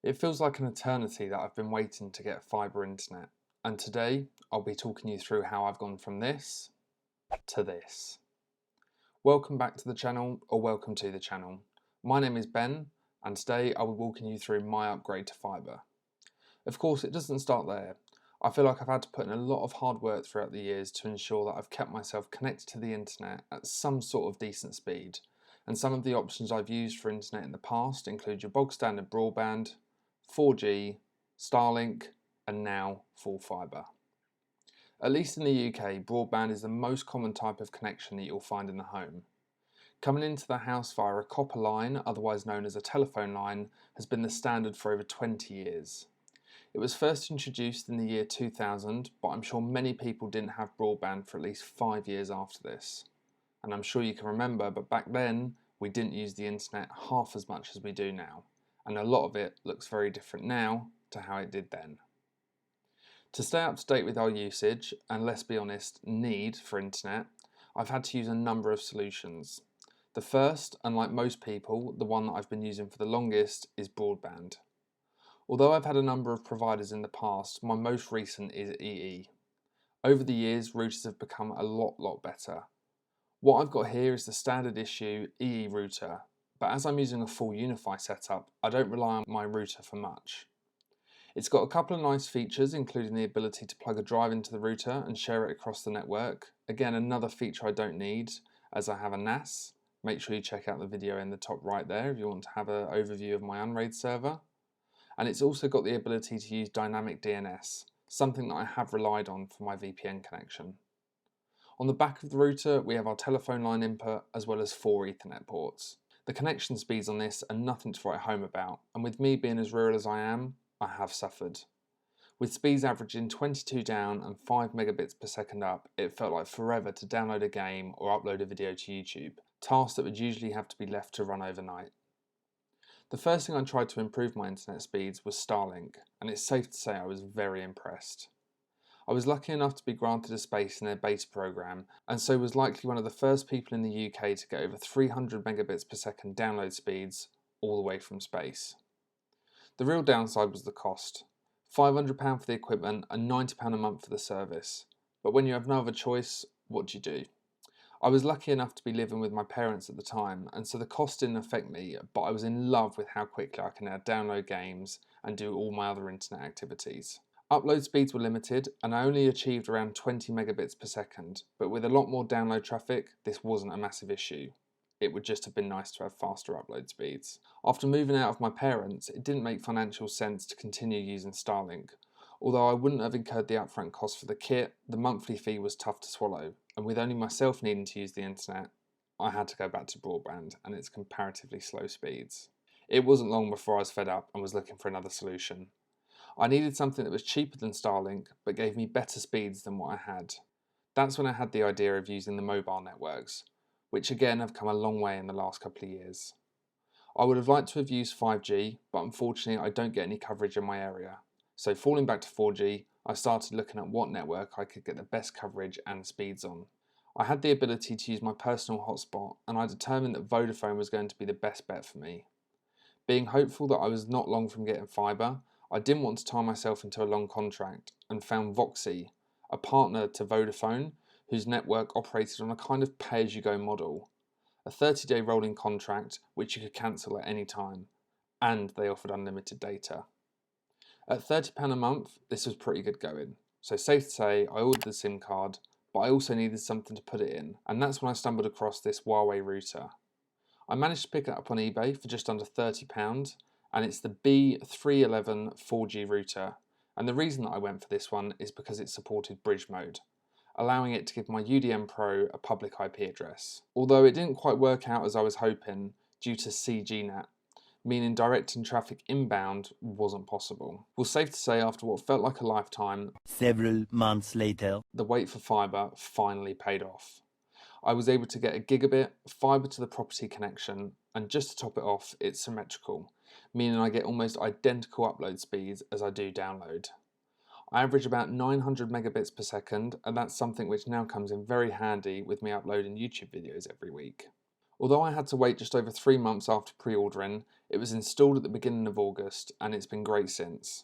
It feels like an eternity that I've been waiting to get fibre internet, and today I'll be talking you through how I've gone from this to this. Welcome back to the channel, or welcome to the channel. My name is Ben, and today I'll be walking you through my upgrade to fibre. Of course, it doesn't start there. I feel like I've had to put in a lot of hard work throughout the years to ensure that I've kept myself connected to the internet at some sort of decent speed, and some of the options I've used for internet in the past include your bog standard broadband, 4G, Starlink, and now full fibre. At least in the UK, broadband is the most common type of connection that you'll find in the home. Coming into the house via a copper line, otherwise known as a telephone line, has been the standard for over 20 years. It was first introduced in the year 2000, but I'm sure many people didn't have broadband for at least 5 years after this. And I'm sure you can remember, but back then, we didn't use the internet half as much as we do now, and a lot of it looks very different now to how it did then. To stay up to date with our usage, and let's be honest, need for internet, I've had to use a number of solutions. The first, and like most people, the one that I've been using for the longest, is broadband. Although I've had a number of providers in the past, my most recent is EE. Over the years, routers have become a lot better. What I've got here is the standard issue EE router, but as I'm using a full Unify setup, I don't rely on my router for much. It's got a couple of nice features, including the ability to plug a drive into the router and share it across the network. Again, another feature I don't need, as I have a NAS. Make sure you check out the video in the top right there if you want to have an overview of my Unraid server. And it's also got the ability to use dynamic DNS, something that I have relied on for my VPN connection. On the back of the router, we have our telephone line input as well as 4 Ethernet ports. The connection speeds on this are nothing to write home about, and with me being as rural as I am, I have suffered. With speeds averaging 22 down and 5 megabits per second up, it felt like forever to download a game or upload a video to YouTube, tasks that would usually have to be left to run overnight. The first thing I tried to improve my internet speeds was Starlink, and it's safe to say I was very impressed. I was lucky enough to be granted a space in their beta program, and so was likely one of the first people in the UK to get over 300 megabits per second download speeds all the way from space. The real downside was the cost. £500 for the equipment and £90 a month for the service. But when you have no other choice, what do you do? I was lucky enough to be living with my parents at the time, and so the cost didn't affect me, but I was in love with how quickly I can now download games and do all my other internet activities. Upload speeds were limited, and I only achieved around 20 megabits per second, but with a lot more download traffic, this wasn't a massive issue. It would just have been nice to have faster upload speeds. After moving out of my parents, it didn't make financial sense to continue using Starlink. Although I wouldn't have incurred the upfront cost for the kit, the monthly fee was tough to swallow, and with only myself needing to use the internet, I had to go back to broadband and its comparatively slow speeds. It wasn't long before I was fed up and was looking for another solution. I needed something that was cheaper than Starlink, but gave me better speeds than what I had. That's when I had the idea of using the mobile networks, which again have come a long way in the last couple of years. I would have liked to have used 5G, but unfortunately I don't get any coverage in my area. So falling back to 4G, I started looking at what network I could get the best coverage and speeds on. I had the ability to use my personal hotspot, and I determined that Vodafone was going to be the best bet for me. Being hopeful that I was not long from getting fibre, I didn't want to tie myself into a long contract and found Voxy, a partner to Vodafone, whose network operated on a kind of pay-as-you-go model. A 30-day rolling contract which you could cancel at any time, and they offered unlimited data. At £30 a month, this was pretty good going, so safe to say I ordered the SIM card, but I also needed something to put it in, and that's when I stumbled across this Huawei router. I managed to pick it up on eBay for just under £30, and it's the B311 4G router, and the reason that I went for this one is because it supported bridge mode, allowing it to give my UDM Pro a public IP address. Although it didn't quite work out as I was hoping due to CGNAT, meaning directing traffic inbound wasn't possible. Well, safe to say after what felt like a lifetime, Several months later, the wait for fibre finally paid off. I was able to get a gigabit fibre to the property connection, and just to top it off, it's symmetrical, meaning I get almost identical upload speeds as I do download. I average about 900 megabits per second, and that's something which now comes in very handy with me uploading YouTube videos every week. Although I had to wait just over 3 months after pre-ordering, it was installed at the beginning of August and it's been great since.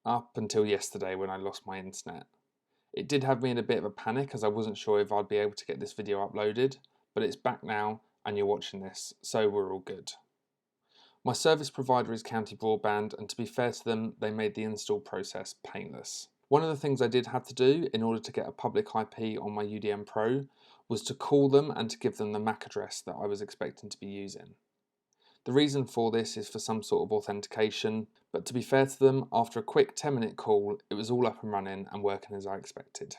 Up until yesterday when I lost my internet. It did have me in a bit of a panic as I wasn't sure if I'd be able to get this video uploaded, but it's back now and you're watching this, so we're all good. My service provider is County Broadband, and to be fair to them, they made the install process painless. One of the things I did have to do in order to get a public IP on my UDM Pro was to call them and to give them the MAC address that I was expecting to be using. The reason for this is for some sort of authentication, but to be fair to them, after a quick 10-minute call, it was all up and running and working as I expected.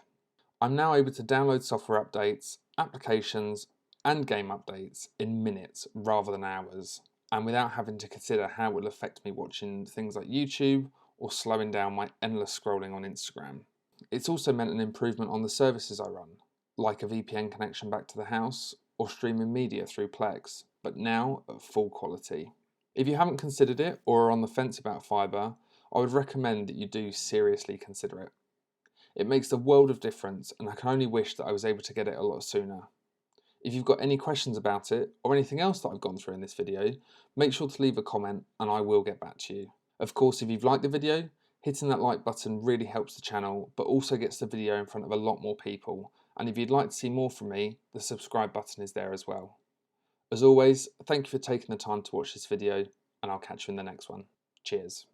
I'm now able to download software updates, applications, and game updates in minutes rather than hours, and without having to consider how it will affect me watching things like YouTube or slowing down my endless scrolling on Instagram. It's also meant an improvement on the services I run, like a VPN connection back to the house or streaming media through Plex, but now at full quality. If you haven't considered it or are on the fence about fibre, I would recommend that you do seriously consider it. It makes a world of difference, and I can only wish that I was able to get it a lot sooner. If you've got any questions about it or anything else that I've gone through in this video, make sure to leave a comment and I will get back to you. Of course, if you've liked the video, hitting that like button really helps the channel, but also gets the video in front of a lot more people. And if you'd like to see more from me, the subscribe button is there as well. As always, thank you for taking the time to watch this video, and I'll catch you in the next one. Cheers.